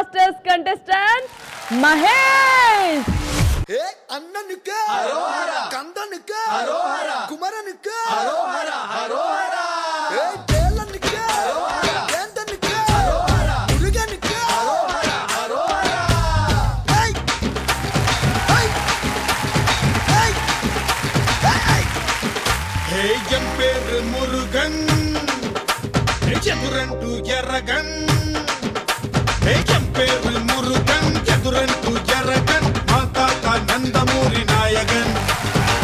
Masters contestant Mahesh. అన్ననుకు కందనుకు కుమరనుకు పేలనుకు వేందనుకు మురుగనుకు என் பேரு முருகன் எதுரண்டு எரகன் என் பேரு முருகன் எதுரண்டு ఎర్రగన్ మా తాత నందమూరి నాయగన్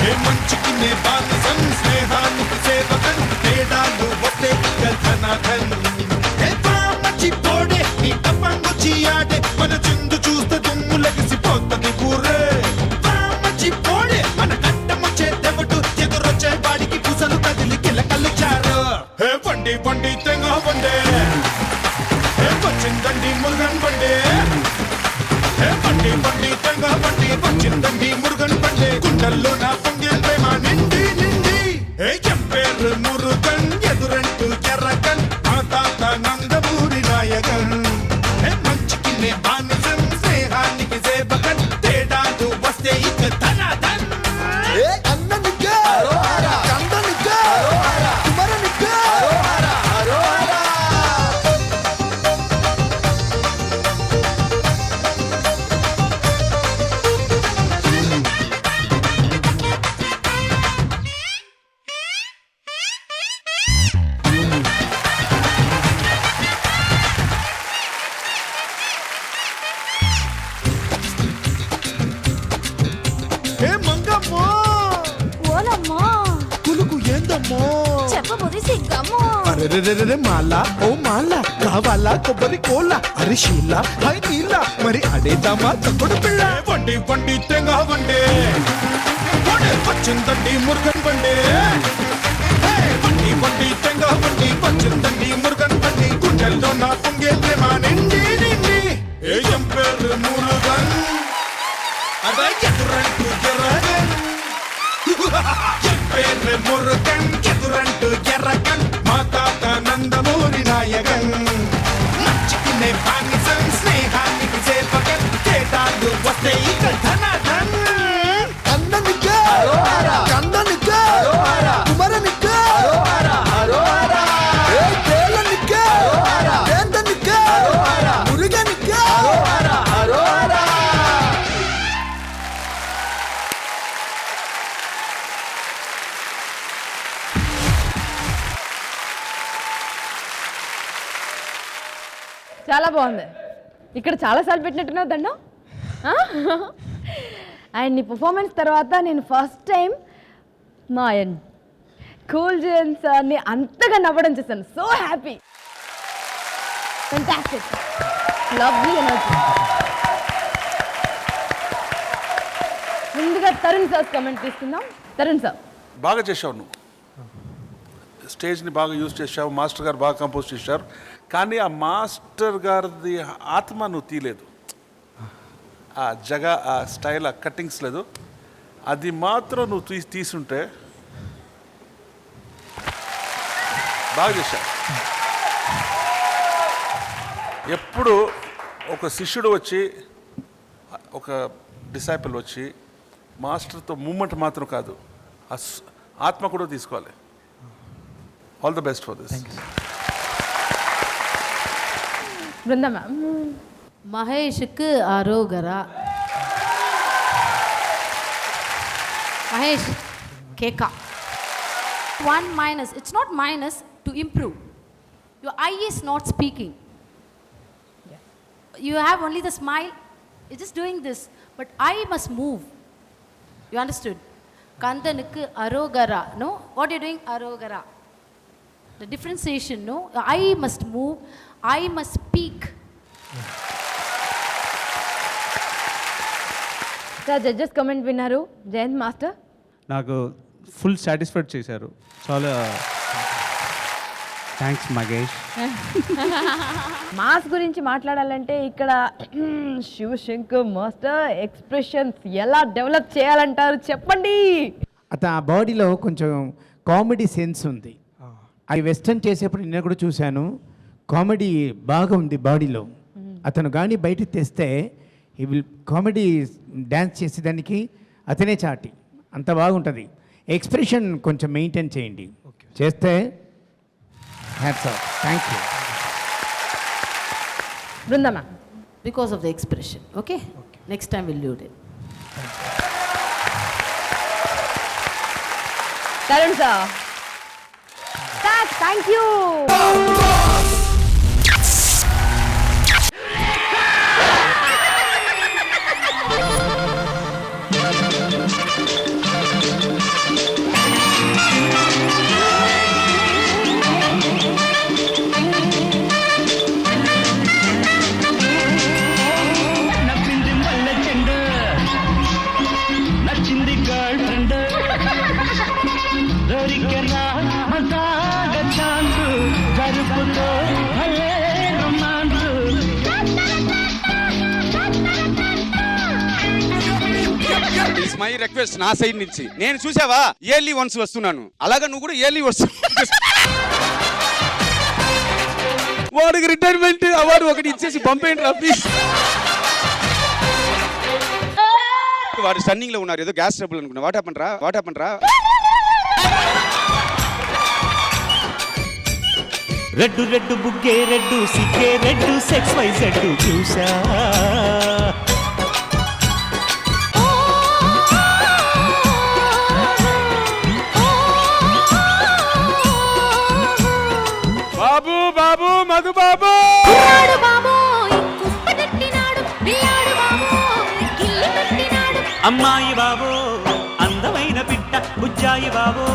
ఏ మంచికి నే బానిసన్ స్నేహానికి సేవకన్ తేడాలు వస్తే గల్ధనాథన్ ఏ పామచి పోడే నీ తప్పంగుచి ఆడే మన చిందు చూస్తే దుమ్ము లగిసిపోతుంది ఊరే పామచి పోడే మన కట్టమొచ్చే దెవటు ఎదురొచ్చే వాడికి పుసలు కదిలి కిలకల్లు చారు ఏ బండి బండి తెంగ బండే ఏ వచ్చిందండి మురుగన్ బండే బండి బండి తెంగ బండి వచ్చిందండి మురుగన్ బండి గుండెల్లో నా పొంగే ప్రేమ నిండి నిండి ఏం పేరు మురుగన్ ఎదురంటూ ఎర్రగన్ మా తాత నందమూరి నాయకన్ మంచికి నే బానిసం స్నేహానికి సేవకన్ తేడాలు వస్తే ఇక ధనాధన్ అన్ననుకు కందనుకు కుమరనుకు ఏ మంగమ్మో ఓలమ్మా కులుకు ఏందమ్మో చెప్పబోది సిగ్గమ్మో. అరెరెరెరె మాలా ఓ మాలా కావాలా కొబ్బరి కోలా అరే షీలా హై నీలా మరి అడేద్దామా తక్కుడు పిల్ల బండి బండి తెంగ బండి వచ్చిందండి మురుగన్ బండి బండి బండి తెంగ బండి వచ్చిందండి మురుగన్ బండి గుండెల్లో నా పొంగే ప్రేమ నిండి నిండి ఏం పేరు మురుగన్ అదే ఎదురంటూ ఎర్రగన్ ఎం పేరు మురుగన్ ఎదురంటూ ఎర్రగన్ మా తాత నందమూరి నాయకన్ మంచికి నే బానిసం స్నేహానికి సేవకన్ తేడాలు వస్తే ఇక ధనాధన్ అన్ననుకు కందనుకు కుమరనుకు పేలనుకు వేందనుకు మురుగనుకు చాలా బాగుంది. ఇక్కడ చాలాసార్లు పెట్టినట్టున్నావు దండం. అండ్ నీ పర్ఫార్మెన్స్ తర్వాత నేను ఫస్ట్ టైం మా కూల్ జేన్ సార్ని అంతగా నవ్వడం చేశాను. So happy, fantastic, lovely energy. ముందుగా తరుణ్ సార్ కమెంట్ తీసుకుందాం. తరుణ్ సార్, బాగా చేసావు నువ్వు, స్టేజ్ని బాగా యూజ్ చేసావు, మాస్టర్ గారు బాగా కంపోజ్ చేశారు. కానీ ఆ మాస్టర్ గారిది ఆత్మ నువ్వు తీయలేదు, ఆ ఆ స్టైల్, ఆ కట్టింగ్స్ లేదు. అది మాత్రం నువ్వు తీసుంటే బాగా చేశావు. ఎప్పుడు ఒక శిష్యుడు వచ్చి, ఒక డిసైపుల్ వచ్చి మాస్టర్తో మూమెంట్ మాత్రం కాదు, ఆ ఆత్మ కూడా తీసుకోవాలి. All the best for this. Brinda ma'am. మహేష్కు అరోగరా. మహేష్ కేక. 1 minus. It's not minus to improve. Your eye is not speaking. You have only the smile. You're just doing this. But eye must move. You understood? Kandanukku arogara. No? What are you doing? Arogara. The differentiation, no? Your eye must move. Eye must speak. Sir, judges comment విన్నారు. Jayant master నాకు full satisfied చేశారు. చాలా thanks Magesh. Mass గురించి మాట్లాడాలంటే ఇక్కడ Shivshankar master expressions ఎలా develop చేయాలంటారు, చెప్పండి. ఆ బాడీలో కొంచెం కామెడీ సెన్స్ ఉంది. అవి వెస్టర్న్ చేసేప్పుడు నిన్న కూడా చూశాను, కామెడీ బాగా ఉంది బాడీలో. అతను కానీ బయటికి తెస్తే ఈ విల్ కామెడీ డ్యాన్స్ చేసేదానికి అతనే చాటి, అంత బాగుంటుంది. ఎక్స్ప్రెషన్ కొంచెం మెయింటైన్ చేయండి, చేస్తే హ్యాట్స్ ఆఫ్. Thank you. బృందమా Because of the expression. Okay? Next time we'll do it. Tarun sir, thank you. నచ్చింది మల్లె చెండు, నచ్చింది గర్ల్ ఫ్రెండ్, దొరికెనా మజాగ ఛాన్స్, జరుపుతో భలే రొమాన్స్. ఇట్స్ మై రిక్వెస్ట్ నా సైడ్ నుంచి. నేను చూసావా ఇయర్లీ వన్స్ వస్తున్నాను, అలాగా నువ్వు కూడా ఇయర్లీ వస్తు. వాడికి రిటైర్మెంట్ అవార్డు ఒకటి ఇచ్చేసి పంపేయండి రా ప్లీజ్. వాడు స్టన్నింగ్ లో ఉన్నారు, ఏదో గ్యాస్ ట్రబుల్ అనుకున్నా. వాట్ హ్యాపెన్ రా. రెడ్డు రెడ్డు బుగ్గే రెడ్డు సిగ్గే రెడ్డు సెక్స్ వై జెడ్డు చూసా. బాబు బాబు మధు బాబు. అమ్మాయి బాబో అందమైన పిట్ట, బుజ్జాయి బాబో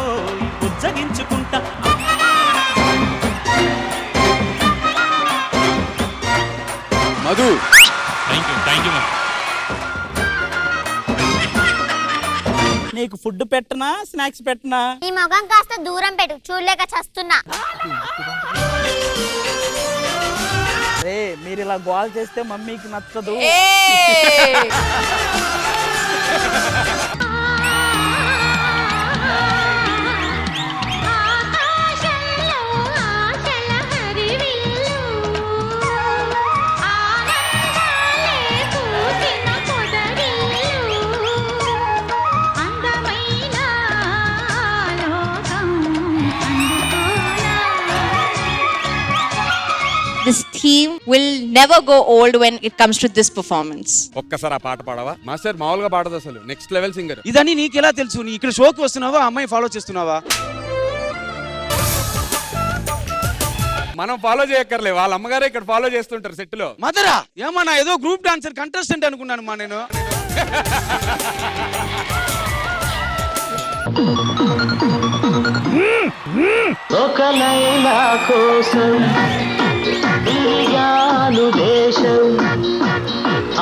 బుజ్జగించుకుంటా. Madhu thank you. నీకు ఫుడ్ పెట్టనా స్నాక్స్ పెట్టనా? ఈ మొగం కాస్త దూరం పెట్టు, చూడలేక చస్తున్నా. రే మీరు ఇలా గోల్ చేస్తే మమ్మీకి నచ్చదు. This theme will never go old when it comes to this performance. ఒక్కసారి ఆ పాట పాడవా? మాస్టర్ మామూలుగా పాడదు, అసలు నెక్స్ట్ లెవెల్ సింగర్. ఇదని నీకు ఎలా తెలుసు? నీ ఇక్కడ షోకి వస్తున్నావా, అమ్మాయి ఫాలో చేస్తున్నావా? మనం ఫాలో చేయక్కర్లే, వాళ్ళ అమ్మగారే ఇక్కడ ఫాలో చేస్తుంటారు సెట్ లో. మదరా ఏమన్నా ఏదో గ్రూప్ డాన్సర్ కంటెస్టెంట్ అనుకున్నాను మా నేను. ఒక లైలా కోసం తిరిగాను దేశం,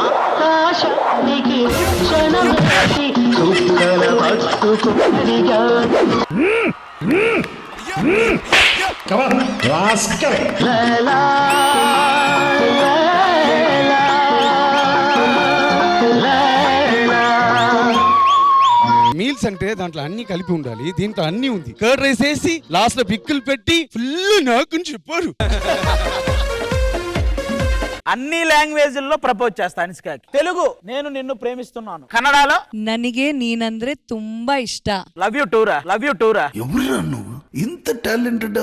ఆకాశానికి క్షణం వేసి చుక్కల పట్టుకుడిగాను. లైలా మీల్స్ అంటే దాంట్లో అన్ని కలిపి ఉండాలి, దీంట్లో అన్ని ఉంది. కర్డ్ రైస్ వేసి లాస్ట్ లో పిక్కులు పెట్టి ఫుల్ నాకు చెప్పారు. అన్ని లాంగ్వేజ్ల్లో ప్రపోజ్ చేస్తా అనుష్కకి. తెలుగు నేను నిన్ను ప్రేమిస్తున్నాను, కన్నడలో ನನಗೆ ನೀನಂದ್ರೆ ತುಂಬಾ ಇಷ್ಟ. లవ్ యూ టూరా. ఎవరురా నువ్వు ఇంత టాలెంటెడ్?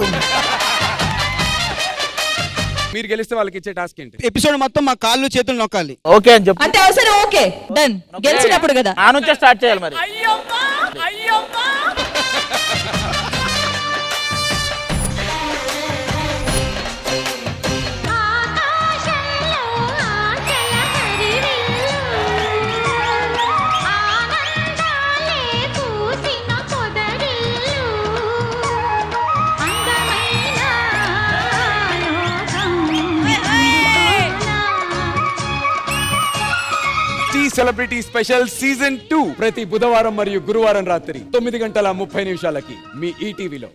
మీరు గెలిస్తే వాళ్ళకి ఇచ్చే టాస్క్ ఏంటి? ఎపిసోడ్ మొత్తం మా కాళ్ళు చేతులు నొక్కాలి. ఓకే అని చెప్పు. అంటే అవసరం ఓకే డన్, గెలిచినప్పుడు కదా. ఆ నుంచే స్టార్ట్ చేయాలి మరి. సెలబ్రిటీ స్పెషల్ సీజన్ 2 ప్రతి బుధవారం మరియు గురువారం రాత్రి 9:30 మీ ఈటీవీలో.